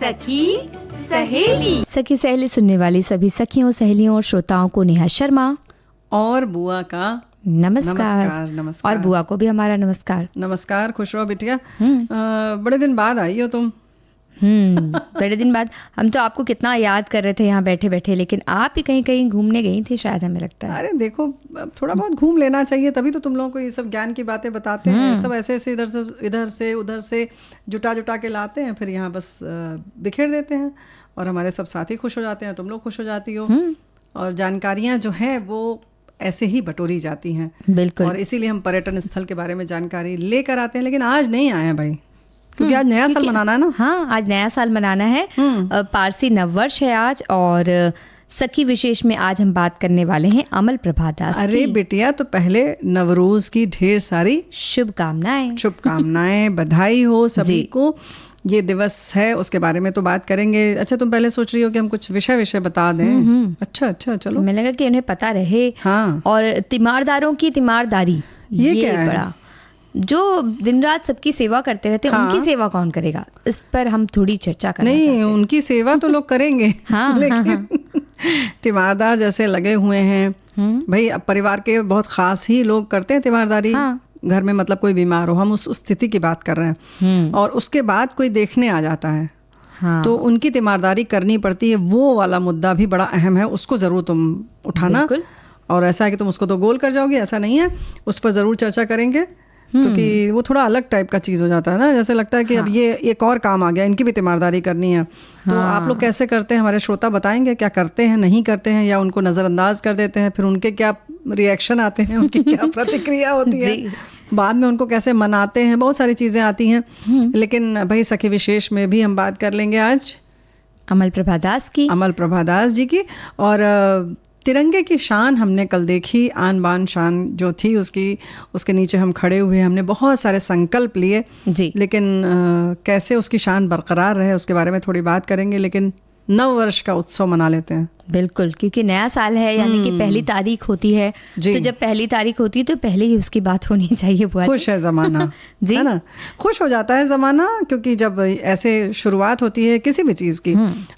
सखी सहेली। सखी सहेली सुनने वाली सभी सखियों, सहेलियों और श्रोताओं को नेहा शर्मा और बुआ का नमस्कार। नमस्कार। और बुआ को भी हमारा नमस्कार। नमस्कार। खुश रहो बिटिया। बड़े दिन बाद आई हो तुम। बड़े दिन बाद। हम तो आपको कितना याद कर रहे थे यहाँ बैठे बैठे, लेकिन आप ही कहीं कहीं घूमने गई थी शायद, हमें लगता है। अरे देखो, थोड़ा बहुत घूम लेना चाहिए, तभी तो तुम लोगों को ये सब ज्ञान की बातें बताते हैं। सब ऐसे ऐसे इधर से उधर से जुटा के लाते हैं, फिर यहाँ बस बिखेर देते हैं और हमारे सब साथी खुश हो जाते हैं, तुम लोग खुश हो जाती हो। और जानकारियाँ जो है वो ऐसे ही बटोरी जाती हैं। बिल्कुल। और इसीलिए हम पर्यटन स्थल के बारे में जानकारी लेकर आते हैं, लेकिन आज नहीं आए हैं भाई, क्योंकि आज नया साल मनाना है ना। हाँ, आज नया साल मनाना है। पारसी नववर्ष है आज। और सखी विशेष में आज हम बात करने वाले हैं अमल प्रभा दास की। अरे बिटिया, तो पहले नवरोज की ढेर सारी शुभकामनाएं बधाई हो सभी को। ये दिवस है, उसके बारे में तो बात करेंगे। अच्छा, तुम पहले सोच रही हो कि हम कुछ विषय बता दें। अच्छा, चलो। हमें लगा कि उन्हें पता रहे। हाँ। और तीमारदारों की तीमारदारी, ये क्या है? बड़ा, जो दिन रात सबकी सेवा करते रहते हैं। उनकी सेवा कौन करेगा, इस पर हम थोड़ी चर्चा करना चाहते हैं। उनकी सेवा तो लोग करेंगे। हाँ। तीमारदार जैसे लगे हुए हैं भाई, अब परिवार के बहुत खास ही लोग करते हैं तीमारदारी। घर में मतलब कोई बीमार हो, हम उस स्थिति की बात कर रहे हैं, और उसके बाद कोई देखने आ जाता है, तो उनकी तीमारदारी करनी पड़ती है। वो वाला मुद्दा भी बड़ा अहम है, उसको जरूर तुम उठाना। और ऐसा है कि तुम उसको तो गोल कर जाओगे, ऐसा नहीं है, उस पर जरूर चर्चा करेंगे, क्योंकि वो थोड़ा अलग टाइप का चीज़ हो जाता है ना। जैसे लगता है कि अब ये एक और काम आ गया, इनकी भी तीमारदारी करनी है। तो आप लोग कैसे करते हैं, हमारे श्रोता बताएंगे, क्या करते हैं, नहीं करते हैं, या उनको नज़रअंदाज कर देते हैं, फिर उनके क्या रिएक्शन आते हैं, उनकी क्या प्रतिक्रिया होती है, बाद में उनको कैसे मनाते हैं, बहुत सारी चीज़ें आती हैं। लेकिन भाई सखी विशेष में भी हम बात कर लेंगे आज अमल प्रभा दास जी की। और तिरंगे की शान हमने कल देखी, आन बान शान जो थी उसके नीचे हम खड़े हुए, हमने बहुत सारे संकल्प लिए जी। लेकिन कैसे उसकी शान बरकरार रहे, उसके बारे में थोड़ी बात करेंगे। लेकिन नव वर्ष का उत्सव मना लेते हैं। बिल्कुल, क्योंकि नया साल है, यानी कि पहली तारीख होती है। तो जब पहली तारीख होती है तो पहले ही उसकी बात होनी चाहिए। खुश है जमाना जी, है ना, खुश हो जाता है जमाना, क्योंकि जब ऐसे शुरुआत होती है किसी भी चीज़ की,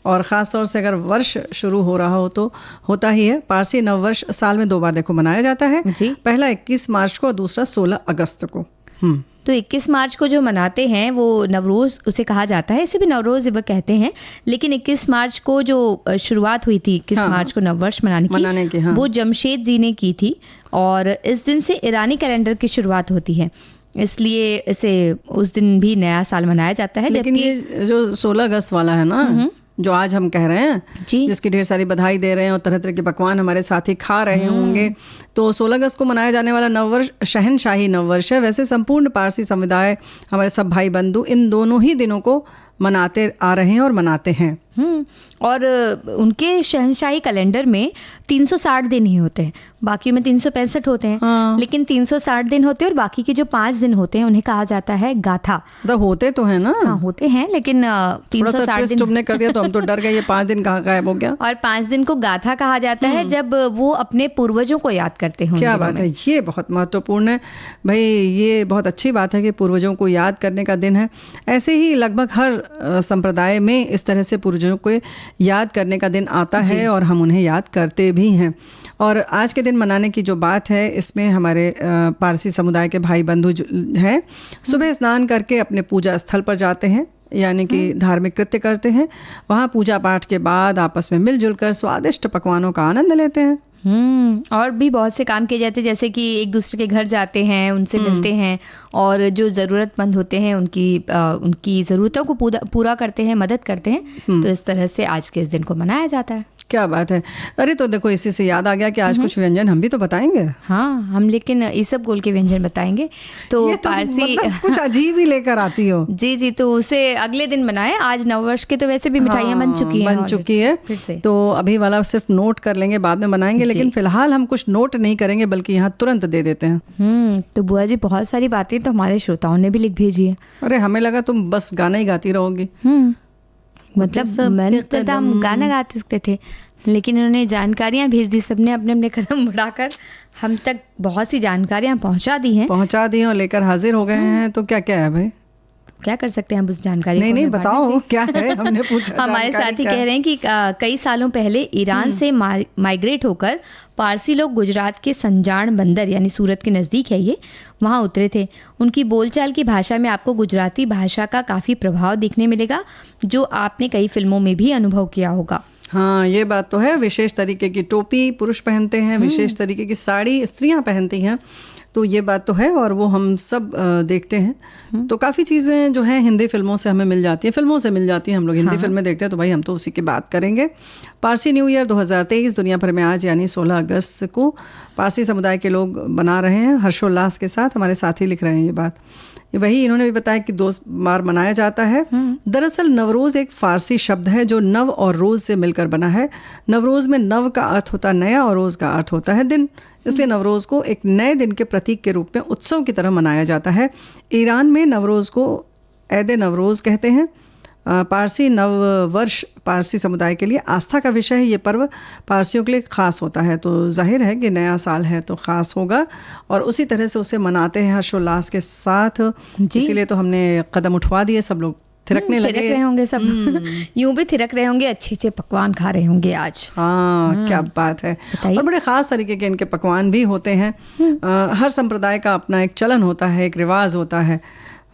और ख़ास तौर से अगर वर्ष शुरू हो रहा हो तो होता ही है। पारसी नव वर्ष साल में 2 बार देखो मनाया जाता है जी। पहला 21 मार्च को और दूसरा 16 अगस्त को। तो 21 मार्च को जो मनाते हैं वो नवरोज़ उसे कहा जाता है, इसे भी नवरोज़ वह कहते हैं। लेकिन 21 मार्च को जो शुरुआत हुई थी, 21 मार्च को नववर्ष मनाने की वो जमशेद जी ने की थी। और इस दिन से ईरानी कैलेंडर की शुरुआत होती है, इसलिए इसे उस दिन भी नया साल मनाया जाता है। लेकिन ये जो 16 अगस्त वाला है ना, जो आज हम कह रहे हैं, जिसकी ढेर सारी बधाई दे रहे हैं और तरह तरह के पकवान हमारे साथी खा रहे होंगे, तो 16 अगस्त को मनाया जाने वाला नववर्ष शहनशाही नववर्ष है। वैसे संपूर्ण पारसी समुदाय, हमारे सब भाई बंधु इन दोनों ही दिनों को मनाते आ रहे हैं और मनाते हैं। और उनके शहनशाही कैलेंडर में 360 दिन ही होते हैं, बाकी में 365 होते हैं। लेकिन 360 दिन होते हैं और बाकी के जो 5 दिन होते हैं उन्हें कहा जाता है गाथा। होते तो है ना। हाँ, होते हैं, लेकिन 360 दिन तुमने कर दिया तो हम तो डर गए, ये 5 दिन कहाँ गायब हो गया। और 5 दिन को गाथा कहा जाता है, जब वो अपने पूर्वजों को याद करते हैं। क्या बात है, ये बहुत महत्वपूर्ण है भाई, ये बहुत अच्छी बात है कि पूर्वजों को याद करने का दिन है। ऐसे ही लगभग हर संप्रदाय में इस तरह से पूर्वजों को याद करने का दिन आता है और हम उन्हें याद करते भी हैं। और आज के दिन मनाने की जो बात है, इसमें हमारे पारसी समुदाय के भाई बंधु हैं, सुबह स्नान करके अपने पूजा स्थल पर जाते हैं, यानी कि धार्मिक कृत्य करते हैं। वहाँ पूजा पाठ के बाद आपस में मिलजुल कर स्वादिष्ट पकवानों का आनंद लेते हैं। और भी बहुत से काम किए जाते हैं, जैसे कि एक दूसरे के घर जाते हैं, उनसे मिलते हैं, और जो ज़रूरतमंद होते हैं उनकी ज़रूरतों को पूरा करते हैं, मदद करते हैं। तो इस तरह से आज के इस दिन को मनाया जाता है। क्या बात है। अरे तो देखो, इसी से याद आ गया कि आज कुछ व्यंजन हम भी तो बताएंगे। हाँ, हम लेकिन ईसबगोल के व्यंजन बताएंगे। तो पारसी मतलब कुछ अजीब ही लेकर आती हो। जी, तो उसे अगले दिन बनाए। आज नववर्ष के तो वैसे भी मिठाइयाँ बन चुकी है फिर से, तो अभी वाला सिर्फ नोट कर लेंगे, बाद में बनाएंगे। लेकिन फिलहाल हम कुछ नोट नहीं करेंगे, बल्कि यहाँ तुरंत दे देते हैं। तो बुआ जी, बहुत सारी बातें तो हमारे श्रोताओं ने भी लिख भेजी है। अरे हमें लगा तुम बस गाना ही गाती रहोगी। मतलब मैंने तो हम गाना गाते सकते थे, लेकिन उन्होंने जानकारियाँ भेज दी, सबने अपने अपने कदम बढ़ाकर हम तक बहुत सी जानकारियाँ पहुँचा दी हैं और लेकर हाजिर हो गए हैं। तो क्या क्या है भाई? क्या कर सकते हैं हम उस जानकारी को? नहीं बताओ क्या है, हमने पूछा। हमारे साथी कह रहे हैं कि कई सालों पहले ईरान से माइग्रेट होकर पारसी लोग गुजरात के संजाण बंदर यानी सूरत के नज़दीक है ये, वहाँ उतरे थे। उनकी बोलचाल की भाषा में आपको गुजराती भाषा का काफ़ी प्रभाव दिखने मिलेगा, जो आपने कई फिल्मों में भी अनुभव किया होगा। हाँ, ये बात तो है। विशेष तरीके की टोपी पुरुष पहनते हैं, विशेष तरीके की साड़ी स्त्रियां पहनती हैं, तो ये बात तो है और वो हम सब देखते हैं। तो काफ़ी चीज़ें जो हैं हिंदी फिल्मों से हमें मिल जाती हैं, फिल्मों से मिल जाती हैं। हम लोग हिंदी फिल्में देखते हैं तो भाई हम तो उसी की बात करेंगे। पारसी न्यू ईयर 2023 दुनिया भर में आज यानी 16 अगस्त को पारसी समुदाय के लोग मना रहे हैं हर्षोल्लास के साथ। हमारे साथी लिख रहे हैं ये बात, वही इन्होंने भी बताया कि 2 बार मनाया जाता है। दरअसल नवरोज़ एक फ़ारसी शब्द है जो नव और रोज़ से मिलकर बना है। नवरोज़ में नव का अर्थ होता है नया और रोज़ का अर्थ होता है दिन, इसलिए नवरोज़ को एक नए दिन के प्रतीक के रूप में उत्सव की तरह मनाया जाता है। ईरान में नवरोज़ को ऐद नवरोज़ कहते हैं। पारसी नव वर्ष पारसी समुदाय के लिए आस्था का विषय है। ये पर्व पारसियों के लिए ख़ास होता है, तो जाहिर है कि नया साल है तो ख़ास होगा और उसी तरह से उसे मनाते हैं हर्षोल्लास के साथ। इसीलिए तो हमने कदम उठवा दिए, सब लोग थिरकने लगे। थिरक रहे होंगे सब यूं भी थिरक रहे होंगे, अच्छे पकवान खा रहे होंगे आज। हाँ, क्या बात है। और बड़े ख़ास तरीके के इनके पकवान भी होते हैं। हर संप्रदाय का अपना एक चलन होता है, एक रिवाज होता है।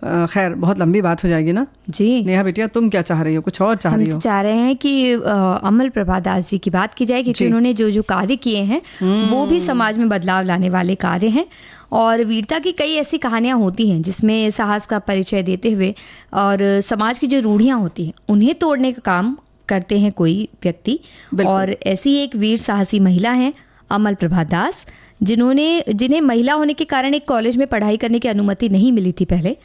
खैर बहुत लंबी बात हो जाएगी ना जी। नेहा बिटिया, तुम क्या चाह रही हो? कुछ और चाह रही हो? हम चाह रहे हैं कि अमल प्रभा दास जी की बात की जाए, क्योंकि उन्होंने जो कार्य किए हैं वो भी समाज में बदलाव लाने वाले कार्य हैं। और वीरता की कई ऐसी कहानियां होती हैं जिसमें साहस का परिचय देते हुए और समाज की जो रूढ़ियां होती हैं उन्हें तोड़ने का काम करते हैं कोई व्यक्ति। और ऐसी एक वीर साहसी महिला हैं अमल प्रभा दास, जिन्हें महिला होने के कारण एक कॉलेज में पढ़ाई करने की अनुमति नहीं मिली थी पहले,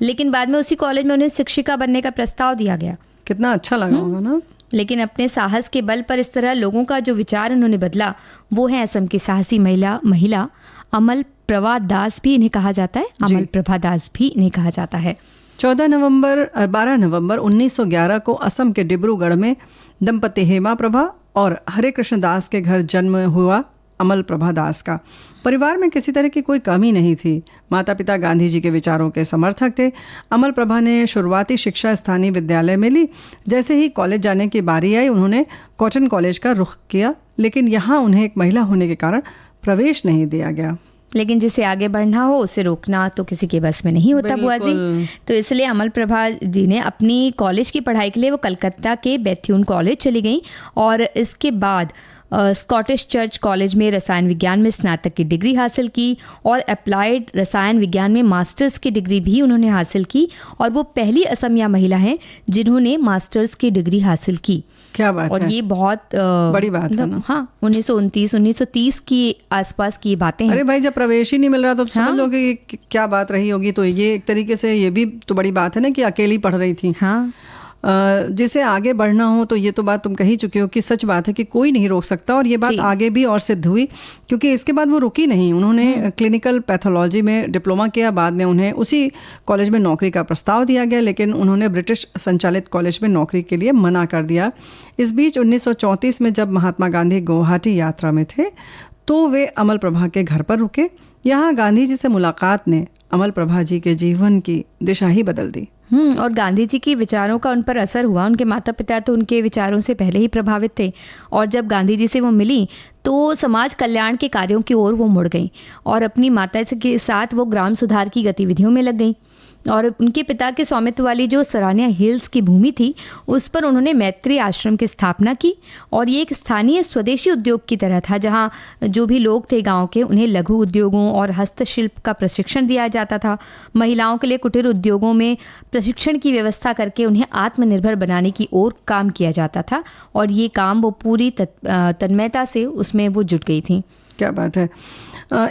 लेकिन बाद में उसी कॉलेज में उन्हें शिक्षिका बनने का प्रस्ताव दिया गया। कितना अच्छा लगा होगा ना। लेकिन अपने साहस के बल पर इस तरह लोगों का जो विचार उन्होंने बदला, वो है असम की साहसी महिला अमल प्रभा दास भी इन्हें कहा जाता है, अमल प्रभा दास भी इन्हें कहा जाता है। 12 नवंबर 1911 को असम के डिब्रूगढ़ में दंपति हेमा प्रभा और हरे कृष्ण दास के घर जन्म हुआ अमल प्रभा दास का। परिवार में किसी तरह की कोई कमी नहीं थी। माता पिता गांधी जी के विचारों के समर्थक थे। अमल प्रभा ने शुरुआती शिक्षा स्थानीय विद्यालय में ली। जैसे ही कॉलेज जाने की बारी आई उन्होंने कॉटन कॉलेज का रुख किया, लेकिन यहाँ उन्हें एक महिला होने के कारण प्रवेश नहीं दिया गया। लेकिन जिसे आगे बढ़ना हो उसे रोकना तो किसी के बस में नहीं होता बुआ जी। तो इसलिए अमल प्रभा जी ने अपनी कॉलेज की पढ़ाई के लिए वो कलकत्ता के बेथ्यून कॉलेज चली गई और इसके बाद स्कॉटिश चर्च कॉलेज में रसायन विज्ञान में स्नातक की डिग्री हासिल की और अप्लाइड रसायन विज्ञान में मास्टर्स की डिग्री भी उन्होंने हासिल की। और वो पहली असमिया महिला हैं जिन्होंने मास्टर्स की डिग्री हासिल की। क्या बात और है। ये बहुत बड़ी बात है ना। हाँ, 1929-1930 की आसपास की बातें हैं। अरे भाई, जब प्रवेश ही नहीं मिल रहा तो समझ लो कि क्या बात रही होगी। तो ये एक तरीके से ये भी तो बड़ी बात है ना कि अकेली पढ़ रही थी। हाँ, जिसे आगे बढ़ना हो तो ये तो बात तुम कही चुके हो कि सच बात है कि कोई नहीं रोक सकता। और ये बात आगे भी और सिद्ध हुई, क्योंकि इसके बाद वो रुकी नहीं। उन्होंने क्लिनिकल पैथोलॉजी में डिप्लोमा किया। बाद में उन्हें उसी कॉलेज में नौकरी का प्रस्ताव दिया गया, लेकिन उन्होंने ब्रिटिश संचालित कॉलेज में नौकरी के लिए मना कर दिया। इस बीच 1934 में जब महात्मा गांधी गुवाहाटी यात्रा में थे तो वे अमल प्रभा के घर पर रुके। यहाँ गांधी जी से मुलाकात ने अमल प्रभा जी के जीवन की दिशा ही बदल दी। और गांधी जी के विचारों का उन पर असर हुआ। उनके माता पिता तो उनके विचारों से पहले ही प्रभावित थे और जब गांधी जी से वो मिली तो समाज कल्याण के कार्यों की ओर वो मुड़ गई और अपनी माता के साथ वो ग्राम सुधार की गतिविधियों में लग गई। और उनके पिता के स्वामित्व वाली जो सरानिया हिल्स की भूमि थी उस पर उन्होंने मैत्री आश्रम की स्थापना की। और ये एक स्थानीय स्वदेशी उद्योग की तरह था, जहाँ जो भी लोग थे गांव के उन्हें लघु उद्योगों और हस्तशिल्प का प्रशिक्षण दिया जाता था। महिलाओं के लिए कुटीर उद्योगों में प्रशिक्षण की व्यवस्था करके उन्हें आत्मनिर्भर बनाने की ओर काम किया जाता था और ये काम वो पूरी तन्मयता से उसमें वो जुट गई थी। क्या बात है।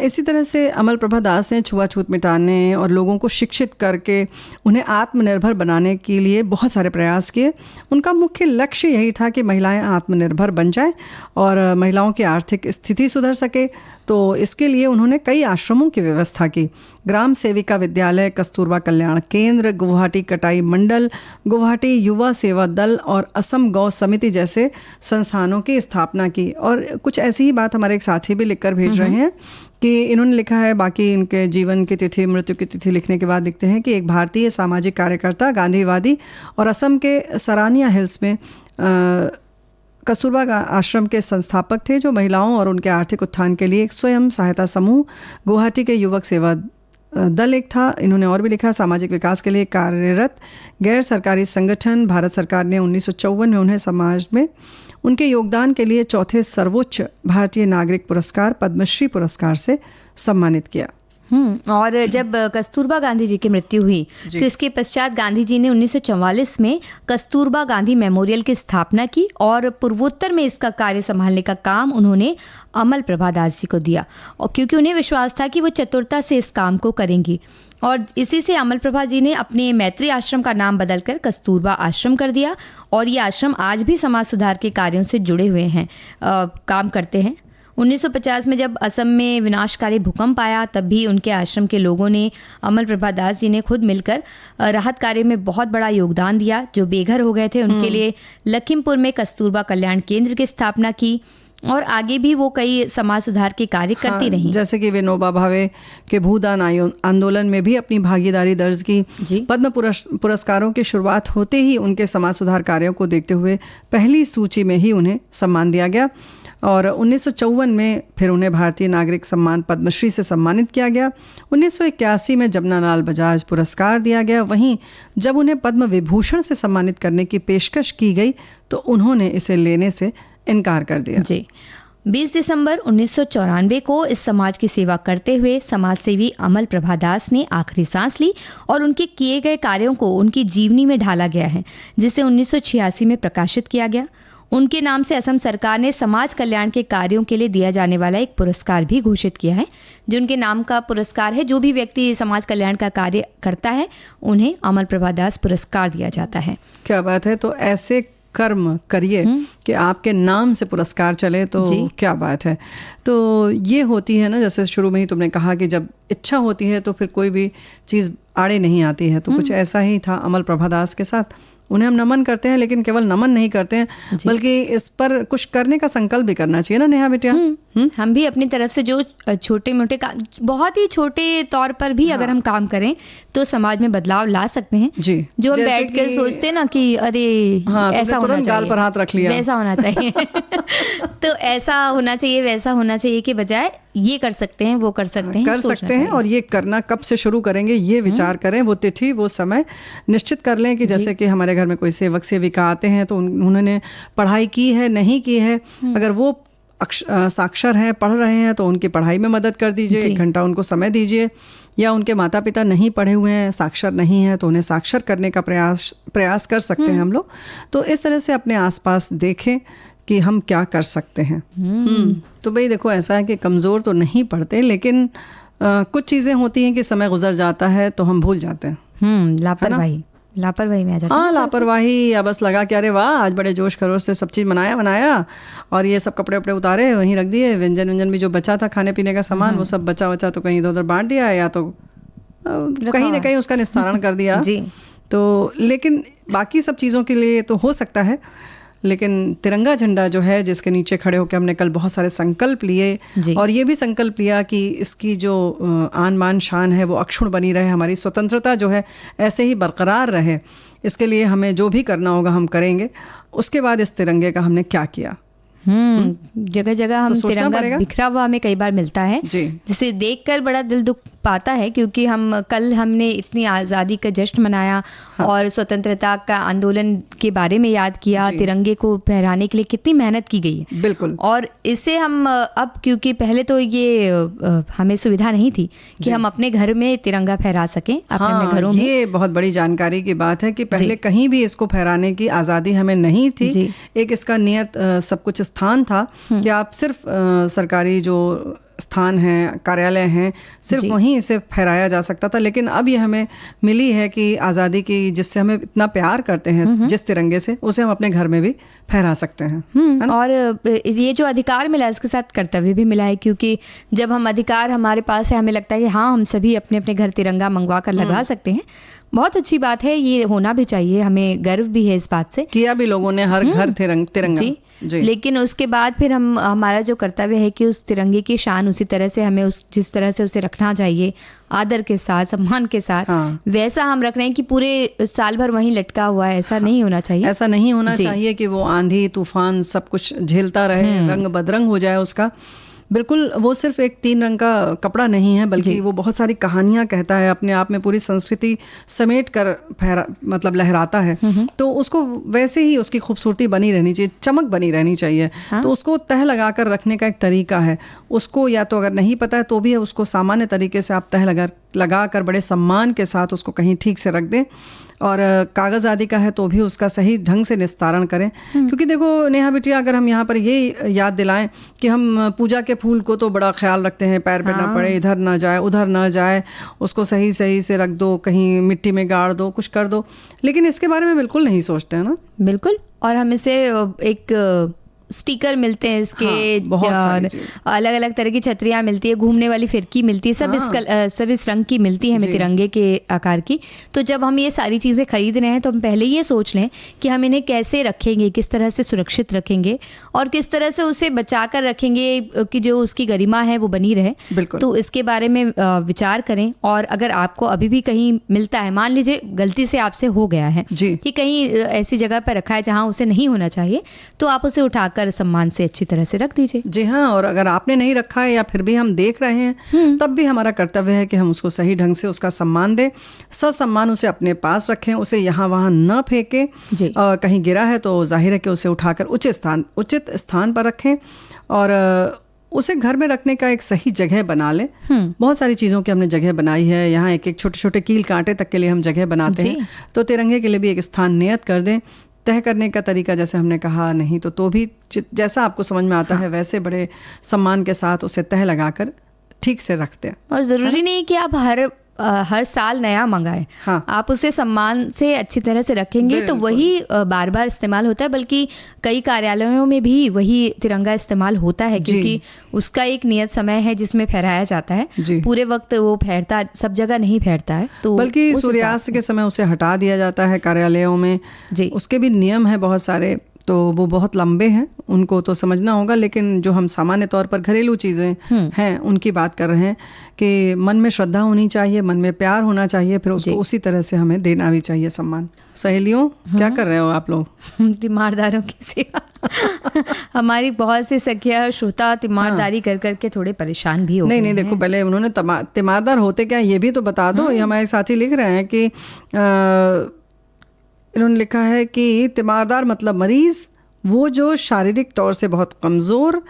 इसी तरह से अमल प्रभा दास ने छुआछूत मिटाने और लोगों को शिक्षित करके उन्हें आत्मनिर्भर बनाने के लिए बहुत सारे प्रयास किए। उनका मुख्य लक्ष्य यही था कि महिलाएं आत्मनिर्भर बन जाएं और महिलाओं की आर्थिक स्थिति सुधर सके। तो इसके लिए उन्होंने कई आश्रमों की व्यवस्था की। ग्राम सेविका विद्यालय, कस्तूरबा कल्याण केंद्र, गुवाहाटी कटाई मंडल, गुवाहाटी युवा सेवा दल और असम गौ समिति जैसे संस्थानों की स्थापना की। और कुछ ऐसी ही बात हमारे एक साथी भी लिखकर भेज रहे हैं कि इन्होंने लिखा है, बाकी इनके जीवन की तिथि, मृत्यु की तिथि लिखने के बाद लिखते हैं कि एक भारतीय सामाजिक कार्यकर्ता, गांधीवादी और असम के सरानिया हिल्स में कस्तूरबा आश्रम के संस्थापक थे, जो महिलाओं और उनके आर्थिक उत्थान के लिए एक स्वयं सहायता समूह, गुवाहाटी के युवक सेवा दल एक था। इन्होंने और भी लिखा, सामाजिक विकास के लिए कार्यरत गैर सरकारी संगठन। भारत सरकार ने 1954 में उन्हें समाज में उनके योगदान के लिए चौथे सर्वोच्च भारतीय नागरिक पुरस्कार पद्मश्री पुरस्कार से सम्मानित किया। और जब कस्तूरबा गांधी जी की मृत्यु हुई तो इसके पश्चात गांधी जी ने 1944 में कस्तूरबा गांधी मेमोरियल की स्थापना की और पूर्वोत्तर में इसका कार्य संभालने का काम उन्होंने अमल प्रभा दास जी को दिया, और क्योंकि उन्हें विश्वास था कि वो चतुरता से इस काम को करेंगी। और इसी से अमल प्रभा जी ने अपने मैत्री आश्रम का नाम बदलकर कस्तूरबा आश्रम कर दिया, और ये आश्रम आज भी समाज सुधार के कार्यों से जुड़े हुए हैं, काम करते हैं। 1950 में जब असम में विनाशकारी भूकंप आया, तब भी उनके आश्रम के लोगों ने, अमल प्रभा दास जी ने खुद मिलकर राहत कार्य में बहुत बड़ा योगदान दिया। जो बेघर हो गए थे उनके लिए लखीमपुर में कस्तूरबा कल्याण केंद्र की स्थापना की, और आगे भी वो कई समाज सुधार के कार्य करती रही। जैसे कि विनोबा भावे के भूदान आंदोलन में भी अपनी भागीदारी दर्ज की। पद्म पुरस्कारों की शुरुआत होते ही उनके समाज सुधार कार्यों को देखते हुए पहली सूची में ही उन्हें सम्मान दिया गया, और 1954 में फिर उन्हें भारतीय नागरिक सम्मान पद्मश्री से सम्मानित किया गया। 1981 में जमनालाल बजाज पुरस्कार दिया गया। वहीं जब उन्हें पद्म विभूषण से सम्मानित करने की पेशकश की गई तो उन्होंने इसे लेने से इनकार कर दिया। जी, 20 दिसंबर 1994 को इस समाज की सेवा करते हुए समाजसेवी अमल प्रभा दास ने आखिरी सांस ली, और उनके किए गए कार्यों को उनकी जीवनी में ढाला गया है, जिसे 1986 में प्रकाशित किया गया। उनके नाम से असम सरकार ने समाज कल्याण के कार्यों के लिए दिया जाने वाला एक पुरस्कार भी घोषित किया है, जो उनके नाम का पुरस्कार है। जो भी व्यक्ति समाज कल्याण का कार्य करता है उन्हें अमल प्रभा दास पुरस्कार दिया जाता है। क्या बात है। तो ऐसे कर्म करिए कि आपके नाम से पुरस्कार चले, तो क्या बात है। तो ये होती है ना, जैसे शुरू में ही तुमने कहा कि जब इच्छा होती है तो फिर कोई भी चीज़ आड़े नहीं आती है। तो कुछ ऐसा ही था अमल प्रभा दास के साथ। उन्हें हम नमन करते हैं, लेकिन केवल नमन नहीं करते हैं, बल्कि इस पर कुछ करने का संकल्प भी करना चाहिए ना नेहा बिटिया। हम भी अपनी तरफ से जो छोटे मोटे बहुत ही छोटे तौर पर भी अगर हम काम करें तो समाज में बदलाव ला सकते हैं। जी, जो हम बैठ कर सोचते हैं ना कि अरे ऐसा होना चाहिए, गाल पर हाथ रख लिया, वैसा होना चाहिए तो ऐसा होना चाहिए, वैसा होना चाहिए के बजाय ये कर सकते हैं, वो कर सकते हैं, कर सकते हैं। और ये करना कब से शुरू करेंगे ये विचार करें, वो तिथि वो समय निश्चित कर लें कि जैसे कि हमारे घर में कोई सेवक सेविका आते हैं तो उन्होंने पढ़ाई की है नहीं की है, अगर वो साक्षर हैं, पढ़ रहे हैं तो उनकी पढ़ाई में मदद कर दीजिए, 1 घंटा उनको समय दीजिए। या उनके माता पिता नहीं पढ़े हुए हैं, साक्षर नहीं है, तो उन्हें साक्षर करने का प्रयास कर सकते हैं हम लोग। तो इस तरह से अपने आसपास देखें कि हम क्या कर सकते हैं। तो भाई देखो, ऐसा है कि कमज़ोर तो नहीं पड़ते, लेकिन कुछ चीज़ें होती हैं कि समय गुजर जाता है तो हम भूल जाते हैं। लापरवाही में आ जाता है। हाँ, लापरवाही, या बस लगा कि अरे वाह आज बड़े जोश खरोश से सब चीज़ बनाया और ये सब कपड़े वपड़े उतारे वहीं रख दिए, व्यंजन भी जो बचा था खाने पीने का सामान वो सब बचा तो कहीं इधर उधर बांट दिया, या तो कहीं ना कहीं उसका निस्तारण कर दिया। तो लेकिन बाकी सब चीज़ों के लिए तो हो सकता है, लेकिन तिरंगा झंडा जो है जिसके नीचे खड़े होकर हमने कल बहुत सारे संकल्प लिए, और ये भी संकल्प लिया कि इसकी जो आन बान शान है वो अक्षुण्ण बनी रहे, हमारी स्वतंत्रता जो है ऐसे ही बरकरार रहे, इसके लिए हमें जो भी करना होगा हम करेंगे। उसके बाद इस तिरंगे का हमने क्या किया। जगह जगह हम तो तिरंगा बिखरा हुआ हमें कई बार मिलता है, जिसे देखकर बड़ा दिल दुख पाता है, क्योंकि हमने इतनी आज़ादी का जश्न मनाया और स्वतंत्रता का आंदोलन के बारे में याद किया, तिरंगे को फहराने के लिए कितनी मेहनत की गई है। बिल्कुल। और इससे हम अब, क्योंकि पहले तो ये हमें सुविधा नहीं थी कि हम अपने घर में तिरंगा फहरा सकें अपने घरों में। ये बहुत बड़ी जानकारी की बात है कि पहले कहीं भी इसको फहराने की आज़ादी हमें नहीं थी। एक इसका नियत सब कुछ स्थान था कि आप सिर्फ सरकारी जो स्थान हैं, कार्यालय हैं, सिर्फ वहीं इसे फहराया जा सकता था। लेकिन अब ये हमें मिली है कि आज़ादी की, जिससे हमें इतना प्यार करते हैं जिस तिरंगे से, उसे हम अपने घर में भी फहरा सकते हैं। और ये जो अधिकार मिला इसके साथ कर्तव्य भी मिला है, क्योंकि जब हम अधिकार हमारे पास है, हमें लगता है कि हाँ, हम सभी अपने अपने घर तिरंगा मंगवा कर लगा सकते हैं। बहुत अच्छी बात है, ये होना भी चाहिए, हमें गर्व भी है इस बात से। किया भी लोगों ने, हर घर तिरंगा जी। लेकिन उसके बाद फिर हमारा जो कर्तव्य है कि उस तिरंगे की शान उसी तरह से हमें जिस तरह से उसे रखना चाहिए, आदर के साथ, सम्मान के साथ, वैसा हम रख रहे हैं कि पूरे साल भर वहीं लटका हुआ है। ऐसा नहीं होना चाहिए। ऐसा नहीं होना चाहिए कि वो आंधी तूफान सब कुछ झेलता रहे, रंग बदरंग हो जाए उसका। बिल्कुल, वो सिर्फ एक 3 रंग का कपड़ा नहीं है, बल्कि वो बहुत सारी कहानियां कहता है, अपने आप में पूरी संस्कृति समेट कर मतलब लहराता है। तो उसको वैसे ही उसकी खूबसूरती बनी रहनी चाहिए, चमक बनी रहनी चाहिए। तो उसको तह लगा कर रखने का एक तरीका है। उसको या तो अगर नहीं पता है तो भी उसको सामान्य तरीके से आप तह लगा कर बड़े सम्मान के साथ उसको कहीं ठीक से रख दें। और कागज़ आदि का है तो भी उसका सही ढंग से निस्तारण करें। क्योंकि देखो नेहा बिटिया, अगर हम यहाँ पर ये याद दिलाएं कि हम पूजा के फूल को तो बड़ा ख्याल रखते हैं, पैर पे ना पड़े, इधर ना जाए, उधर ना जाए, उसको सही सही से रख दो, कहीं मिट्टी में गाड़ दो, कुछ कर दो, लेकिन इसके बारे में बिल्कुल नहीं सोचते हैं ना। बिल्कुल। और हम इसे एक स्टिकर मिलते हैं इसके, अलग अलग तरह की छतरियाँ मिलती है, घूमने वाली फिरकी मिलती है, सब इस रंग की मिलती है हमें, तिरंगे के आकार की। तो जब हम ये सारी चीज़ें खरीद रहे हैं तो हम पहले ये सोच लें कि हम इन्हें कैसे रखेंगे, किस तरह से सुरक्षित रखेंगे और किस तरह से उसे बचा कर रखेंगे कि जो उसकी गरिमा है वो बनी रहे। तो इसके बारे में विचार करें। और अगर आपको अभी भी कहीं मिलता है, मान लीजिए गलती से आपसे हो गया है कि कहीं ऐसी जगह पर रखा है जहाँ उसे नहीं होना चाहिए, तो आप उसे उठाकर सम्मान से अच्छी तरह से रख दीजिए। जी हाँ। और अगर आपने नहीं रखा है या फिर भी हम देख रहे हैं, तब भी हमारा कर्तव्य है कि हम उसको सही ढंग से उसका सम्मान दें, ससम्मान उसे अपने पास रखें, उसे यहाँ वहाँ न फेंकें। कहीं गिरा है तो जाहिर है कि उसे उठाकर उचित स्थान पर रखें और उसे घर में रखने का एक सही जगह बना लें। बहुत सारी चीज़ों की हमने जगह बनाई है, यहाँ एक एक छोटे छोटे कील कांटे तक के लिए हम जगह बनाते हैं। तो तिरंगे के लिए भी एक स्थान नियत कर दें। तय करने का तरीका जैसे हमने कहा, नहीं तो भी जैसा आपको समझ में आता है वैसे बड़े सम्मान के साथ उसे तह लगाकर ठीक से रखते हैं। और ज़रूरी नहीं कि आप हर साल नया मंगाएं। आप उसे सम्मान से अच्छी तरह से रखेंगे तो वही बार बार इस्तेमाल होता है, बल्कि कई कार्यालयों में भी वही तिरंगा इस्तेमाल होता है, क्योंकि उसका एक नियत समय है जिसमें फहराया जाता है। पूरे वक्त वो फहरता सब जगह नहीं फहरता है, तो बल्कि सूर्यास्त के समय उसे हटा दिया जाता है कार्यालयों में। उसके भी नियम है बहुत सारे, तो वो बहुत लंबे हैं, उनको तो समझना होगा। लेकिन जो हम सामान्य तौर पर घरेलू चीज़ें हैं उनकी बात कर रहे हैं कि मन में श्रद्धा होनी चाहिए, मन में प्यार होना चाहिए, फिर उसको उसी तरह से हमें देना भी चाहिए सम्मान। सहेलियों, क्या कर रहे हो आप लोग? तीमारदारों की सेवा। हमारी बहुत से सखिया श्रोता तीमारदारी कर करके थोड़े परेशान भी हो गए। नहीं, देखो पहले उन्होंने तीमारदार होते क्या ये भी तो बता दो। ये हमारे साथी लिख रहे हैं कि इन्होंने लिखा है कि तीमारदार मतलब मरीज, वो जो शारीरिक तौर से बहुत कमज़ोर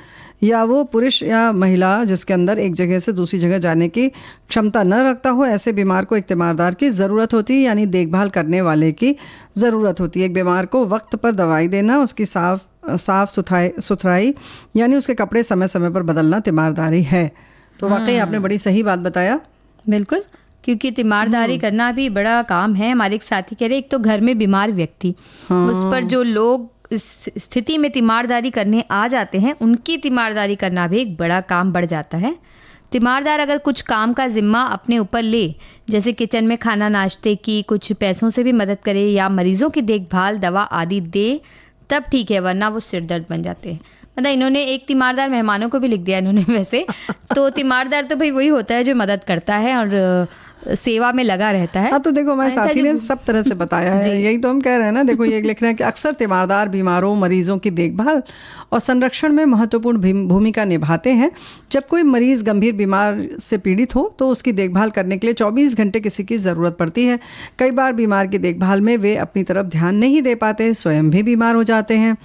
या वो पुरुष या महिला जिसके अंदर एक जगह से दूसरी जगह जाने की क्षमता न रखता हो, ऐसे बीमार को एक तीमारदार की ज़रूरत होती है, यानी देखभाल करने वाले की ज़रूरत होती है। एक बीमार को वक्त पर दवाई देना, उसकी साफ सुथराई यानी उसके कपड़े समय समय पर बदलना तीमारदारी है। तो वाकई आपने बड़ी सही बात बताया। बिल्कुल, क्योंकि तीमारदारी करना भी बड़ा काम है। हमारे एक साथी कह रहे, एक तो घर में बीमार व्यक्ति, उस पर जो लोग इस स्थिति में तीमारदारी करने आ जाते हैं, उनकी तीमारदारी करना भी एक बड़ा काम बढ़ जाता है। तीमारदार अगर कुछ काम का जिम्मा अपने ऊपर ले, जैसे किचन में खाना नाश्ते की, कुछ पैसों से भी मदद करे या मरीजों की देखभाल, दवा आदि दे, तब ठीक है, वरना वो सिरदर्द बन जाते हैं। मतलब इन्होंने एक तीमारदार मेहमानों को भी लिख दिया इन्होंने वैसे। तो तीमारदार तो भाई वही होता है जो मदद करता है और सेवा में लगा रहता है। हाँ, तो देखो हमारे साथी ने सब तरह से बताया है, यही तो हम कह रहे हैं ना। देखो ये लिख रहे हैं कि अक्सर तीमारदार बीमारों मरीजों की देखभाल और संरक्षण में महत्वपूर्ण भूमिका निभाते हैं। जब कोई मरीज गंभीर बीमार से पीड़ित हो तो उसकी देखभाल करने के लिए 24 घंटे किसी की ज़रूरत पड़ती है। कई बार बीमार की देखभाल में वे अपनी तरफ ध्यान नहीं दे पाते, स्वयं भी बीमार हो जाते हैं,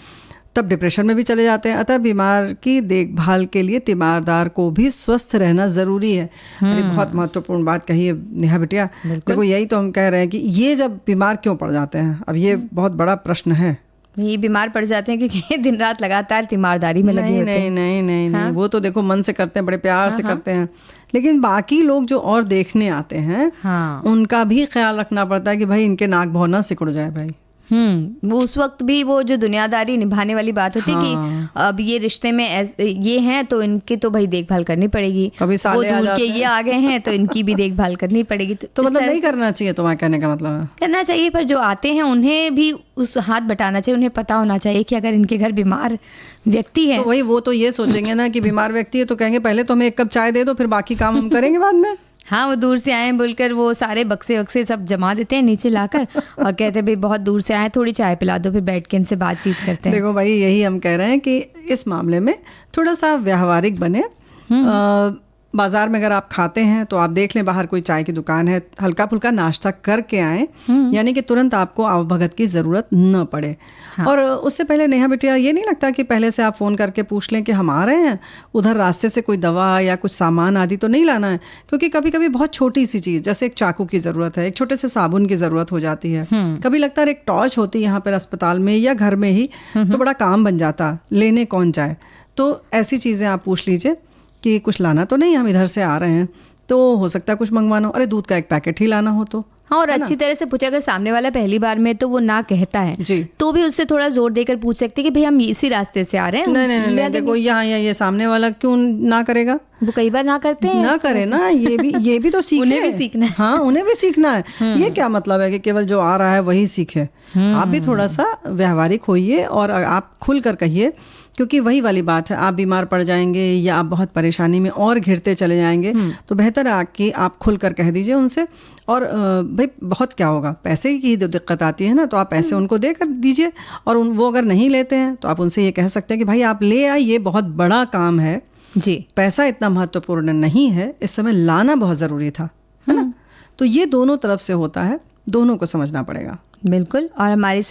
तब डिप्रेशन में भी चले जाते हैं। अतः बीमार की देखभाल के लिए तीमारदार को भी स्वस्थ रहना ज़रूरी है। अरे बहुत महत्वपूर्ण बात कही है नेहा बिटिया। देखो यही तो हम कह रहे हैं कि ये जब बीमार क्यों पड़ जाते हैं, अब ये बहुत बड़ा प्रश्न है। ये बीमार पड़ जाते हैं क्योंकि दिन रात लगातार तीमारदारी में लगे होते हैं। नहीं, वो तो देखो मन से करते हैं, बड़े प्यार से करते हैं, लेकिन बाकी लोग जो और देखने आते हैं उनका भी ख्याल रखना पड़ता है कि भाई इनके नाक भौं ना सिकुड़ जाए भाई। वो उस वक्त भी वो जो दुनियादारी निभाने वाली बात होती है कि अब ये रिश्ते में ये हैं तो इनकी तो भाई देखभाल करनी पड़ेगी, कभी वो दूर के ये आ गए हैं तो इनकी भी देखभाल करनी पड़ेगी। तो मतलब नहीं करना चाहिए, तुम्हारे कहने का मतलब है करना चाहिए, पर जो आते हैं उन्हें भी उस हाथ बटाना चाहिए, उन्हें पता होना चाहिए कि अगर इनके घर बीमार व्यक्ति है तो वही वो तो ये सोचेंगे ना कि बीमार व्यक्ति है तो कहेंगे पहले तो हमें 1 कप चाय दे दो, फिर बाकी काम हम करेंगे बाद में। हाँ, वो दूर से आए बोलकर वो सारे बक्से वक्से सब जमा देते हैं नीचे लाकर और कहते हैं भाई बहुत दूर से आए, थोड़ी चाय पिला दो, फिर बैठ के इनसे बातचीत करते हैं। देखो भाई यही हम कह रहे हैं कि इस मामले में थोड़ा सा व्यावहारिक बने। बाजार में अगर आप खाते हैं तो आप देख लें बाहर कोई चाय की दुकान है, हल्का फुल्का नाश्ता करके आए, यानी कि तुरंत आपको आवभगत की ज़रूरत न पड़े। और उससे पहले नेहा बिटिया ये नहीं लगता कि पहले से आप फ़ोन करके पूछ लें कि हम आ रहे हैं, उधर रास्ते से कोई दवा या कुछ सामान आदि तो नहीं लाना है, क्योंकि कभी कभी बहुत छोटी सी चीज़ जैसे एक चाकू की ज़रूरत है, एक छोटे से साबुन की ज़रूरत हो जाती है, कभी लगता है एक टॉर्च होती है यहाँ पर अस्पताल में या घर में ही तो बड़ा काम बन जाता, लेने कौन जाए। तो ऐसी चीज़ें आप पूछ लीजिए कि कुछ लाना तो नहीं, हम इधर से आ रहे हैं, तो हो सकता है कुछ मंगवाना हो, अरे दूध का 1 पैकेट ही लाना हो तो। हाँ, और अच्छी तरह से पूछे, अगर सामने वाला पहली बार में तो वो ना कहता है जी, तो भी उससे थोड़ा जोर देकर पूछ सकते हैं कि भाई हम इसी रास्ते से आ रहे हैं। नहीं, देखो यहाँ ये सामने वाला क्यों ना करेगा, वो कई बार ना करते हैं, ना करे ना, ये भी तो सीखे, उन्हें भी सीखना है। हाँ, उन्हें भी सीखना है। ये क्या मतलब है कि केवल जो आ रहा है वही सीखे, आप भी थोड़ा सा व्यावहारिक होइए और आप खुल कर कहिए, क्योंकि वही वाली बात है, आप बीमार पड़ जाएंगे या आप बहुत परेशानी में और घिरते चले जाएंगे, तो बेहतर है कि आप खुल कर कह दीजिए उनसे। और भाई बहुत क्या होगा, पैसे की दिक्कत आती है ना, तो आप पैसे उनको दे कर दीजिए, और वो अगर नहीं लेते हैं तो आप उनसे ये कह सकते हैं कि भाई आप ले आए, ये बहुत बड़ा काम है जी, पैसा इतना महत्वपूर्ण नहीं है, इस समय लाना बहुत ज़रूरी था, है ना। तो ये दोनों तरफ से होता है, दोनों को समझना पड़ेगा। बिल्कुल। और हमारे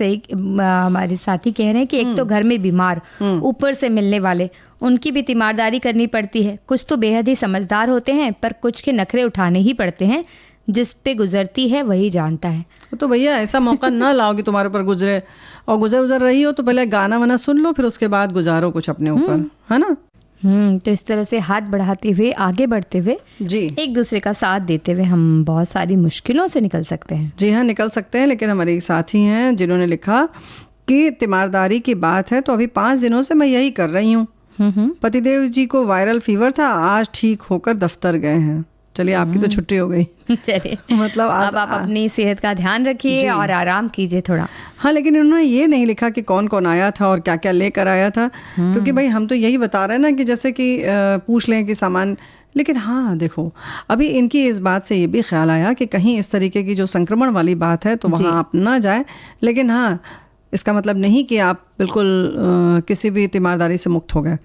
साथी कह रहे हैं कि एक तो घर में बीमार, ऊपर से मिलने वाले, उनकी भी तीमारदारी करनी पड़ती है। कुछ तो बेहद ही समझदार होते हैं, पर कुछ के नखरे उठाने ही पड़ते हैं, जिस पे गुजरती है वही जानता है। तो भैया ऐसा मौका ना लाओ कि तुम्हारे ऊपर गुजरे, और गुजर रही हो तो पहले गाना वाना सुन लो, फिर उसके बाद गुजारो कुछ अपने ऊपर, है ना। तो इस तरह से हाथ बढ़ाते हुए, आगे बढ़ते हुए जी, एक दूसरे का साथ देते हुए हम बहुत सारी मुश्किलों से निकल सकते हैं। जी हाँ, निकल सकते हैं। लेकिन हमारे एक साथी हैं जिन्होंने लिखा कि तीमारदारी की बात है तो अभी 5 दिनों से मैं यही कर रही हूँ। पतिदेव जी को वायरल फीवर था, आज ठीक होकर दफ्तर गए हैं। चलिए, आपकी तो छुट्टी हो गई। चलिए, मतलब अब आप अपनी सेहत का ध्यान रखिए और आराम कीजिए थोड़ा। हाँ, लेकिन उन्होंने ये नहीं लिखा कि कौन कौन आया था और क्या क्या लेकर आया था, क्योंकि भाई हम तो यही बता रहे हैं ना कि जैसे कि पूछ लें कि सामान। लेकिन हाँ देखो, अभी इनकी इस बात से ये भी ख्याल आया कि कहीं इस तरीके की जो संक्रमण वाली बात है तो वहाँ आप ना जाए। लेकिन हाँ, इसका मतलब नहीं कि आप बिल्कुल किसी भी तीमारदारी से मुक्त हो गए।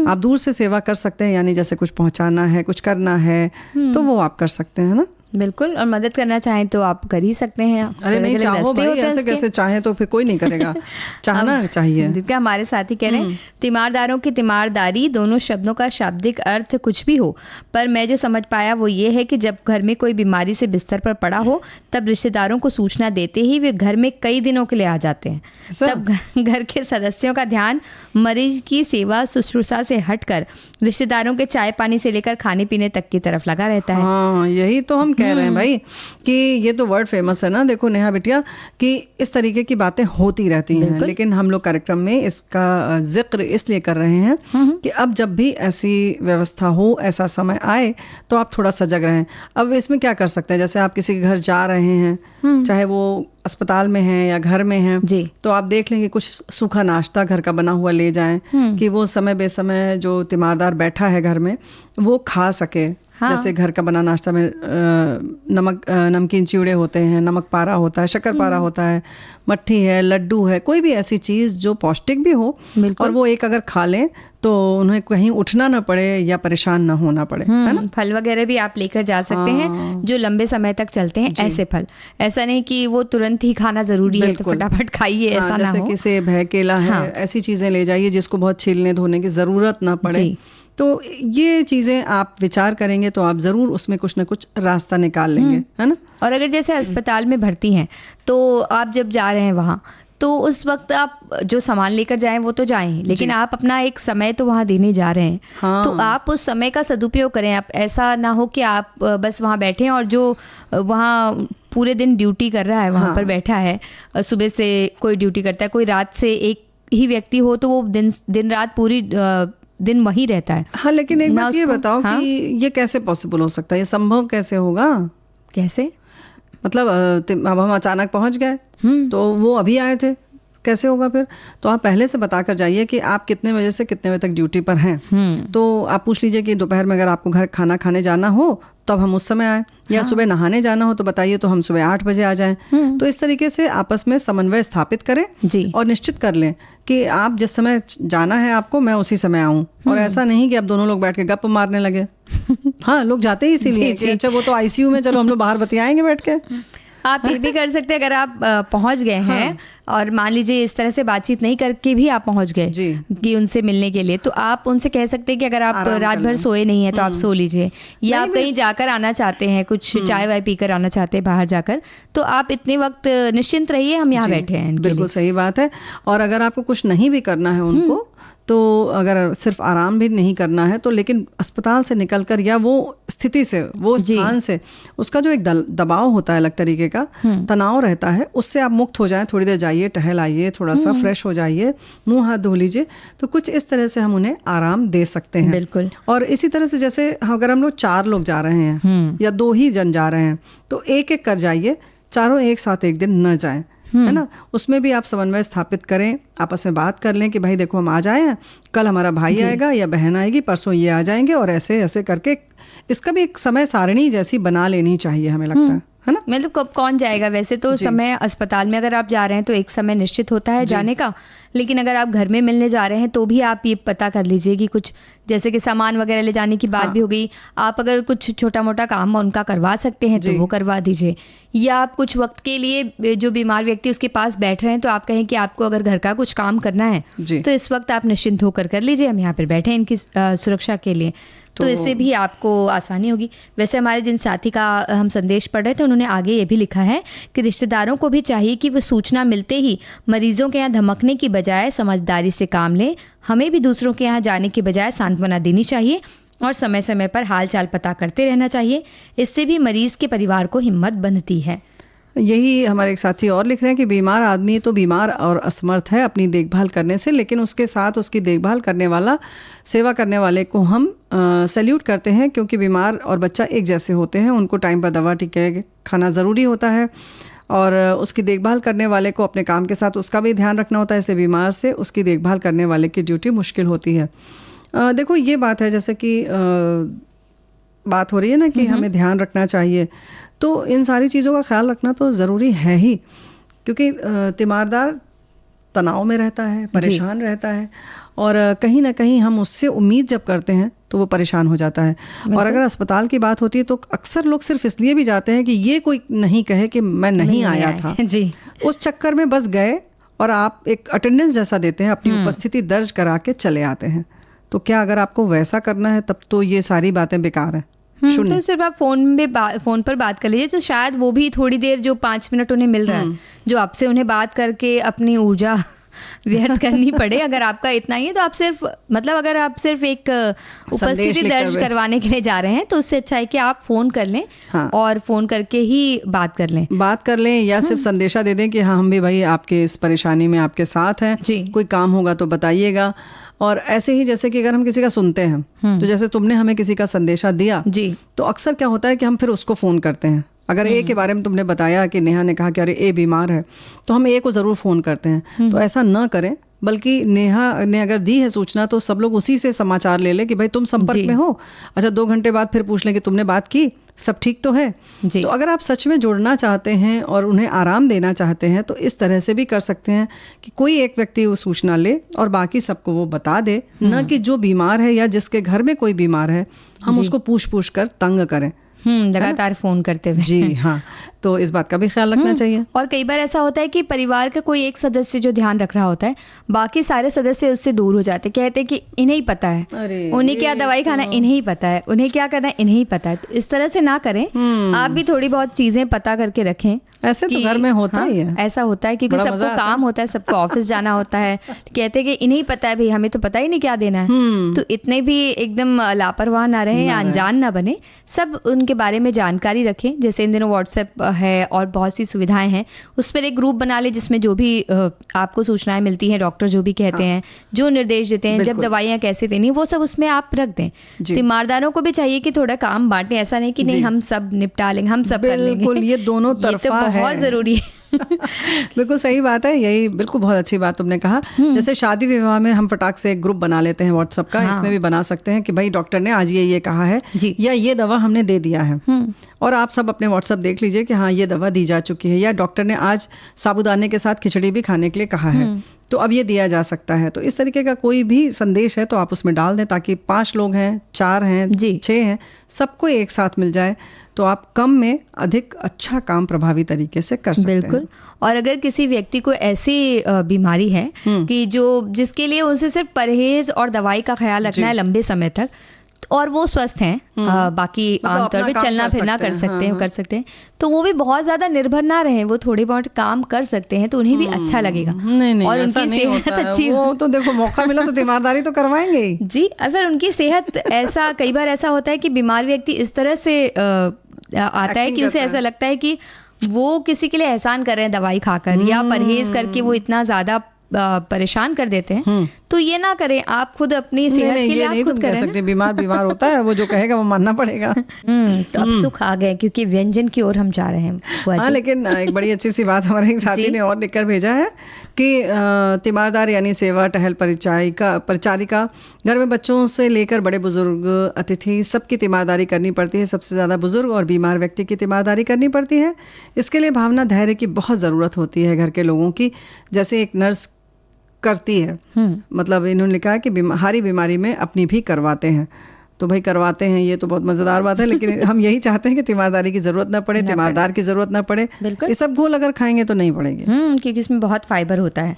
आप दूर से सेवा कर सकते हैं, यानी जैसे कुछ पहुंचाना है, कुछ करना है, तो वो आप कर सकते हैं ना। बिल्कुल, और मदद करना चाहें तो आप कर ही सकते हैं। अरे नहीं चाहो भाई, ऐसे कैसे चाहें तो फिर कोई नहीं करेगा, चाहना चाहिए। हमारे साथी कह रहे हैं तीमारदारों की तीमारदारी, दोनों शब्दों का शाब्दिक अर्थ कुछ भी हो, पर मैं जो समझ पाया वो ये है कि जब घर में कोई बीमारी से बिस्तर पर पड़ा हो तब रिश्तेदारों को सूचना देते ही वे घर में कई दिनों के लिए आ जाते हैं। तब घर के सदस्यों का ध्यान मरीज की सेवा शुश्रूषा से हटकर रिश्तेदारों के चाय पानी से लेकर खाने पीने तक की तरफ लगा रहता है। हाँ, यही तो हम कह रहे हैं भाई कि ये तो वर्ड फेमस है ना। देखो नेहा बिटिया कि इस तरीके की बातें होती रहती हैं, लेकिन हम लोग कार्यक्रम में इसका जिक्र इसलिए कर रहे हैं कि अब जब भी ऐसी व्यवस्था हो, ऐसा समय आए, तो आप थोड़ा सजग रहें। अब इसमें क्या कर सकते हैं, जैसे आप किसी के घर जा रहे हैं, चाहे वो अस्पताल में है या घर में है, तो आप देख लेंगे कुछ सूखा नाश्ता घर का बना हुआ ले जाएं कि वो समय बेसमय जो तीमारदार बैठा है घर में वो खा सके। हाँ। जैसे घर का बना नाश्ता में नमकीन चिवड़े होते हैं, नमक पारा होता है, शक्कर पारा होता है, मट्ठी है, लड्डू है, कोई भी ऐसी चीज़ जो पौष्टिक भी हो और वो एक अगर खा लें तो उन्हें कहीं उठना ना पड़े या परेशान ना होना पड़े, है ना। फल वगैरह भी आप लेकर जा सकते हैं जो लंबे समय तक चलते हैं। ऐसे फल, ऐसा नहीं कि वो तुरंत ही खाना जरूरी है तो फटाफट खाइए, ऐसा ना हो। जैसे कि सेब है, केला है, ऐसी चीज़ें ले जाइए जिसको बहुत छीलने धोने की ज़रूरत ना पड़े। तो ये चीज़ें आप विचार करेंगे तो आप ज़रूर उसमें कुछ ना कुछ रास्ता निकाल लेंगे, है ना। और अगर जैसे अस्पताल में भर्ती हैं तो आप जब जा रहे हैं वहाँ तो उस वक्त आप जो सामान लेकर जाएं वो तो जाएं, लेकिन आप अपना एक समय तो वहाँ देने जा रहे हैं। हाँ। तो आप उस समय का सदुपयोग करें। आप ऐसा ना हो कि आप बस वहाँ बैठें और जो वहाँ पूरे दिन ड्यूटी कर रहा है वहाँ पर बैठा है, सुबह से कोई ड्यूटी करता है, कोई रात से, एक ही व्यक्ति हो तो वो दिन रात पूरी दिन वहीं रहता है। हाँ, लेकिन एक बात ये बताओ कि ये कैसे पॉसिबल हो सकता है, ये संभव कैसे होगा? कैसे? मतलब अब हम अचानक पहुंच गए तो वो अभी आए थे, कैसे होगा फिर? तो आप पहले से बता कर जाइए कि आप कितने बजे से कितने बजे तक ड्यूटी पर हैं। तो आप पूछ लीजिए कि दोपहर में अगर आपको घर खाना खाने जाना हो तो अब हम उस समय आए, या सुबह नहाने जाना हो तो बताइए तो हम सुबह 8 बजे आ जाएं। तो इस तरीके से आपस में समन्वय स्थापित करें और निश्चित कर लें कि आप जिस समय जाना है आपको, मैं उसी समय आऊं। और ऐसा नहीं कि अब दोनों लोग बैठ के गप मारने लगे। हाँ, लोग जाते ही इसीलिए कि अच्छा वो तो आईसीयू में, चलो हम लोग बाहर बतियाएंगे बैठ के। आप ये भी कर सकते हैं, अगर आप पहुंच गए हैं और मान लीजिए इस तरह से बातचीत नहीं करके भी आप पहुंच गए कि उनसे मिलने के लिए, तो आप उनसे कह सकते हैं कि अगर आप रात भर सोए नहीं है तो आप सो लीजिए, या आप कहीं जाकर आना चाहते हैं, कुछ चाय वाय पीकर आना चाहते हैं बाहर जाकर, तो आप इतने वक्त निश्चिंत रहिए, हम यहाँ बैठे हैं। बिल्कुल सही बात है। और अगर आपको कुछ नहीं भी करना है उनको, तो अगर सिर्फ आराम भी नहीं करना है तो लेकिन अस्पताल से निकलकर या वो स्थिति से, वो स्थान से, उसका जो एक दबाव होता है अलग तरीके का, तनाव रहता है, उससे आप मुक्त हो जाएं। थोड़ी देर जाइए, टहल आइए, थोड़ा सा फ्रेश हो जाइए, मुंह हाथ धो लीजिए, तो कुछ इस तरह से हम उन्हें आराम दे सकते हैं। बिल्कुल। और इसी तरह से जैसे अगर हम लोग 4 लोग जा रहे हैं या 2 ही जन जा रहे हैं तो एक एक कर जाइए, चारों एक साथ एक दिन न जाएं, है ना। उसमें भी आप समन्वय स्थापित करें, आपस में बात कर लें कि भाई देखो हम आ जाए हैं, कल हमारा भाई आएगा या बहन आएगी, परसों ये आ जाएंगे, और ऐसे ऐसे करके इसका भी एक समय सारणी जैसी बना लेनी चाहिए, हमें लगता है ना। मतलब कब कौन जाएगा? वैसे तो समय अस्पताल में अगर आप जा रहे हैं तो एक समय निश्चित होता है जाने का, लेकिन अगर आप घर में मिलने जा रहे हैं तो भी आप ये पता कर लीजिए कि कुछ जैसे कि सामान वगैरह ले जाने की बात भी हो गई, आप अगर कुछ छोटा मोटा काम उनका करवा सकते हैं तो वो करवा दीजिए, या आप कुछ वक्त के लिए जो बीमार व्यक्ति उसके पास बैठ रहे हैं तो आप कहें कि आपको अगर घर का कुछ काम करना है तो इस वक्त आप निश्चिंत होकर कर लीजिए, हम यहाँ पर बैठे हैं इनकी सुरक्षा के लिए। तो इससे भी आपको आसानी होगी। वैसे हमारे जिन साथी का हम संदेश पढ़ रहे थे उन्होंने आगे ये भी लिखा है कि रिश्तेदारों को भी चाहिए कि वो सूचना मिलते ही मरीजों के यहाँ धमकने की बजाय समझदारी से काम लें। हमें भी दूसरों के यहाँ जाने की बजाय सांत्वना देनी चाहिए और समय समय पर हाल चाल पता करते रहना चाहिए। इससे भी मरीज के परिवार को हिम्मत बनती है। यही हमारे एक साथी और लिख रहे हैं कि बीमार आदमी तो बीमार और असमर्थ है अपनी देखभाल करने से, लेकिन उसके साथ उसकी देखभाल करने वाला, सेवा करने वाले को हम सैल्यूट करते हैं, क्योंकि बीमार और बच्चा एक जैसे होते हैं, उनको टाइम पर दवा टीके खाना ज़रूरी होता है, और उसकी देखभाल करने वाले को अपने काम के साथ उसका भी ध्यान रखना होता है। इससे बीमार से उसकी देखभाल करने वाले की ड्यूटी मुश्किल होती है। देखो ये बात है, जैसे कि बात हो रही है ना कि हमें ध्यान रखना चाहिए, तो इन सारी चीज़ों का ख्याल रखना तो ज़रूरी है ही, क्योंकि तीमारदार तनाव में रहता है, परेशान रहता है, और कहीं ना कहीं हम उससे उम्मीद जब करते हैं तो वो परेशान हो जाता है। और अगर अस्पताल की बात होती है तो अक्सर लोग सिर्फ इसलिए भी जाते हैं कि ये कोई नहीं कहे कि मैं नहीं आया था जी। उस चक्कर में बस गए और आप एक अटेंडेंस जैसा देते हैं, अपनी उपस्थिति दर्ज करा के चले आते हैं। तो क्या अगर आपको वैसा करना है तब तो ये सारी बातें बेकार हैं। तो सिर्फ आप फोन पर बात कर लीजिए, तो शायद वो भी थोड़ी देर जो 5 मिनट उन्हें मिल रहा है, जो आपसे उन्हें बात करके अपनी ऊर्जा व्यर्थ करनी पड़े, अगर आपका इतना ही है तो आप सिर्फ अगर आप सिर्फ एक उपस्थिति दर्ज करवाने के लिए जा रहे हैं तो उससे अच्छा है कि आप फ़ोन कर लें। और फ़ोन करके ही बात कर लें या सिर्फ संदेशा दे दें कि हाँ हम भी भाई आपके इस परेशानी में आपके साथ हैं, कोई काम होगा तो बताइएगा। और ऐसे ही जैसे कि अगर हम किसी का सुनते हैं, तो जैसे तुमने हमें किसी का संदेशा दिया तो अक्सर क्या होता है कि हम फिर उसको फ़ोन करते हैं। अगर ए के बारे में तुमने बताया कि नेहा ने कहा कि अरे ए बीमार है, तो हम ए को ज़रूर फ़ोन करते हैं। तो ऐसा न करें, बल्कि नेहा ने अगर दी है सूचना तो सब लोग उसी से समाचार ले लें कि भाई तुम संपर्क में हो। अच्छा 2 घंटे बाद फिर पूछ लें कि तुमने बात की, सब ठीक तो है। तो अगर आप सच में जुड़ना चाहते हैं और उन्हें आराम देना चाहते हैं तो इस तरह से भी कर सकते हैं कि कोई एक व्यक्ति वो सूचना ले और बाकी सबको वो बता दे, न कि जो बीमार है या जिसके घर में कोई बीमार है हम उसको पूछ कर तंग करें। लगातार फोन करते हुए। जी हाँ, तो इस बात का भी ख्याल रखना चाहिए। और कई बार ऐसा होता है कि परिवार का कोई एक सदस्य जो ध्यान रख रहा होता है, बाकी सारे सदस्य उससे दूर हो जाते, कहते हैं कि इन्हें ही पता है, उन्हें क्या दवाई खाना इन्हें ही पता है, उन्हें क्या करना इन्हें ही पता है। तो इस तरह से ना करें, आप भी थोड़ी बहुत चीजें पता करके रखें। ऐसे तो घर में होता ही है, ऐसा होता है क्योंकि सबको काम होता है, सबको ऑफिस जाना होता है, कहते हैं कि इन्हें ही पता है, भाई हमें तो पता ही नहीं क्या देना है। तो इतने भी एकदम लापरवाह ना रहे, अनजान ना बने, सब उनके बारे में जानकारी रखें। जैसे इन दिनों व्हाट्सएप है और बहुत सी सुविधाएं हैं, उस पर एक ग्रुप बना ले जिसमें जो भी आपको सूचनाएं मिलती हैं, डॉक्टर जो भी कहते हैं, जो निर्देश देते हैं, जब दवाइयाँ कैसे देनी, वो सब उसमें आप रख दें। तीमारदारों को भी चाहिए कि थोड़ा काम बांटें, ऐसा नहीं कि नहीं हम सब निपटा लेंगे, हम सब कर लेंगे। ये दोनों तरफा है, बहुत जरूरी है। बिल्कुल सही बात है, यही बिल्कुल बहुत अच्छी बात तुमने कहा। जैसे शादी विवाह में हम फटाक से एक ग्रुप बना लेते हैं व्हाट्सएप का, इसमें भी बना सकते हैं कि भाई डॉक्टर ने आज ये कहा है या ये दवा हमने दे दिया है, और आप सब अपने व्हाट्सएप देख लीजिए कि हाँ ये दवा दी जा चुकी है, या डॉक्टर ने आज साबूदाने के साथ खिचड़ी भी खाने के लिए कहा है, तो अब ये दिया जा सकता है। तो इस तरीके का कोई भी संदेश है तो आप उसमें डाल दें, ताकि 5 लोग हैं, 4 हैं, 6 हैं, सबको एक साथ मिल जाए, तो आप कम में अधिक अच्छा काम प्रभावी तरीके से कर सकते हैं। बिल्कुल। और अगर किसी व्यक्ति को ऐसी बीमारी है कि जिसके लिए उसे सिर्फ परहेज और दवाई का ख्याल रखना है लंबे समय तक, और वो स्वस्थ हैं, बाकी आमतौर पे चलना फिरना कर सकते हैं, तो वो भी बहुत ज्यादा निर्भर ना रहे, वो थोड़े बहुत काम कर सकते हैं, तो उन्हें भी अच्छा लगेगा। नहीं, और उनकी सेहत अच्छी हो तो देखो, मौका मिला तो तीमारदारी तो करवाएंगे ही। जी, अगर उनकी सेहत ऐसा, कई बार ऐसा होता है कि बीमार व्यक्ति इस तरह से आता है कि उसे ऐसा लगता है कि वो किसी के लिए एहसान कर रहे हैं दवाई खाकर, या परहेज करके वो इतना ज्यादा परेशान कर देते हैं, तो ये ना करें। आप खुद अपनी सेहत के लिए आप खुद करें। सकते बीमार होता है, वो जो कहेगा वो मानना पड़ेगा। तो अब सुख आ गए क्योंकि व्यंजन की ओर हम जा रहे हैं। हाँ, लेकिन एक बड़ी अच्छी सी बात हमारे एक साथी ने और लिखकर भेजा है कि तीमारदार यानी सेवा टहल परिचारिका, घर में बच्चों से लेकर बड़े बुजुर्ग अतिथि सबकी तीमारदारी करनी पड़ती है। सबसे ज़्यादा बुजुर्ग और बीमार व्यक्ति की तीमारदारी करनी पड़ती है। इसके लिए भावना धैर्य की बहुत ज़रूरत होती है घर के लोगों की, जैसे एक नर्स करती है। मतलब इन्होंने लिखा है कि हरी बीमारी में अपनी भी करवाते हैं, तो भाई करवाते हैं, ये तो बहुत मज़ेदार बात है, लेकिन हम यही चाहते हैं कि तीमारदारी की ज़रूरत ना पड़े, तीमारदार की ज़रूरत ना पड़े। इसबगोल अगर खाएंगे तो नहीं पड़ेगी, क्योंकि इसमें बहुत फाइबर होता है,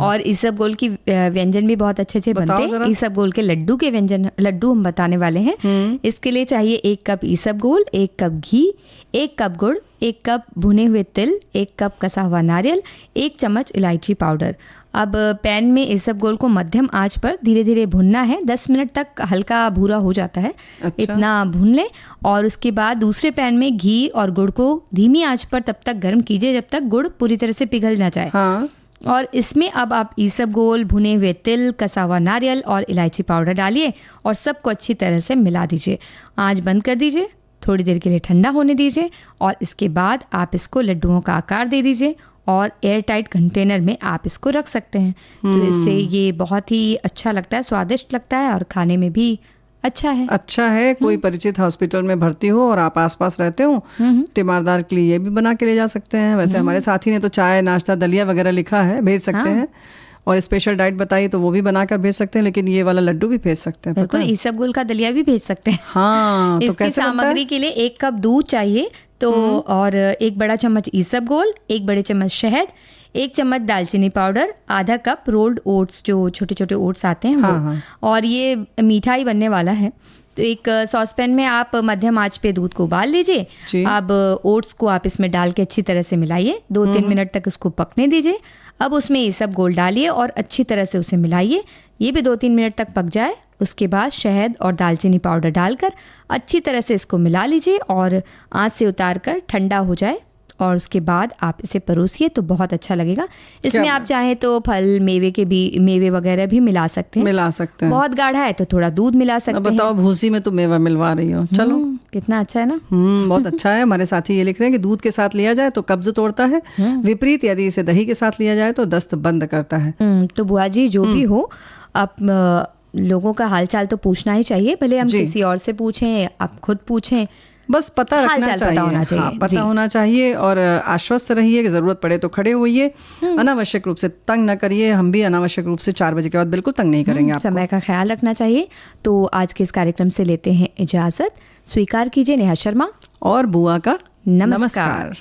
और इसबगोल की व्यंजन भी बहुत अच्छे बनते हैं। इसबगोल के लड्डू हम बताने वाले हैं। इसके लिए चाहिए 1 कप इसबगोल, 1 कप घी, 1 कप गुड़, 1 कप भुने हुए तिल, 1 कप कसा हुआ नारियल, 1 चम्मच इलायची पाउडर। अब पैन में इसबगोल को मध्यम आंच पर धीरे धीरे भुनना है, 10 मिनट तक हल्का भूरा हो जाता है। अच्छा। इतना भून लें, और उसके बाद दूसरे पैन में घी और गुड़ को धीमी आंच पर तब तक गर्म कीजिए जब तक गुड़ पूरी तरह से पिघल ना जाए। हाँ। और इसमें अब आप इसबगोल, भुने हुए तिल, कसा हुआ नारियल और इलायची पाउडर डालिए और सबको अच्छी तरह से मिला दीजिए। आंच बंद कर दीजिए, थोड़ी देर के लिए ठंडा होने दीजिए, और इसके बाद आप इसको लड्डुओं का आकार दे दीजिए और एयर टाइट कंटेनर में आप इसको रख सकते हैं। तो इससे ये बहुत ही अच्छा लगता है, स्वादिष्ट लगता है और खाने में भी अच्छा है। कोई परिचित हॉस्पिटल में भर्ती हो और आप आसपास रहते हो, तीमारदार के लिए ये भी बना के ले जा सकते हैं। वैसे हमारे साथी ने तो चाय, नाश्ता, दलिया वगैरह लिखा है, भेज सकते हैं, और स्पेशल डाइट बताई तो वो भी बनाकर भेज सकते हैं, लेकिन ये वाला लड्डू भी भेज सकते हैं। बिल्कुल, इसबगोल का दलिया भी भेज सकते हैं। हाँ, तो इसकी सामग्री के लिए 1 कप दूध चाहिए, तो और 1 बड़ा चम्मच इसबगोल, 1 बड़े चम्मच शहद, 1 चम्मच दालचीनी पाउडर, आधा कप रोल्ड ओट्स, जो छोटे छोटे ओट्स आते हैं वो, और ये मीठा ही बनने वाला है। तो एक सॉसपैन में आप मध्यम आंच पे दूध को उबाल लीजिए। अब ओट्स को आप इसमें डाल के अच्छी तरह से मिलाइए, 2-3 मिनट तक उसको पकने दीजिए। अब उसमें ये सब गोल डालिए और अच्छी तरह से उसे मिलाइए, ये भी 2-3 मिनट तक पक जाए। उसके बाद शहद और दालचीनी पाउडर डालकर अच्छी तरह से इसको मिला लीजिए और आंच से उतार कर ठंडा हो जाए, और उसके बाद आप इसे परोसिए तो बहुत अच्छा लगेगा। इसमें आप चाहें तो फल, मेवे वगैरह भी मिला सकते हैं। बहुत गाढ़ा है तो थोड़ा दूध मिला सकते हैं। बताओ, भूसी में तो मेवा मिलवा रही हो, चलो कितना अच्छा है ना। बहुत अच्छा है। हमारे साथी ये लिख रहे हैं कि दूध के साथ लिया जाए तो कब्ज तोड़ता है, विपरीत यदि इसे दही के साथ लिया जाए तो दस्त बंद करता है। तो बुआ जी, जो भी हो, आप लोगों का हालचाल तो पूछना ही चाहिए, भले हम किसी और से पूछें, आप खुद पूछें, बस पता रखना चाहिए, हाँ, पता होना चाहिए। और आश्वस्त रहिए कि ज़रूरत पड़े तो खड़े होइए, अनावश्यक रूप से तंग न करिए। हम भी अनावश्यक रूप से 4 बजे के बाद बिल्कुल तंग नहीं करेंगे आपको। समय का ख्याल रखना चाहिए। तो आज के इस कार्यक्रम से लेते हैं इजाज़त। स्वीकार कीजिए नेहा शर्मा और बुआ का नमस्कार।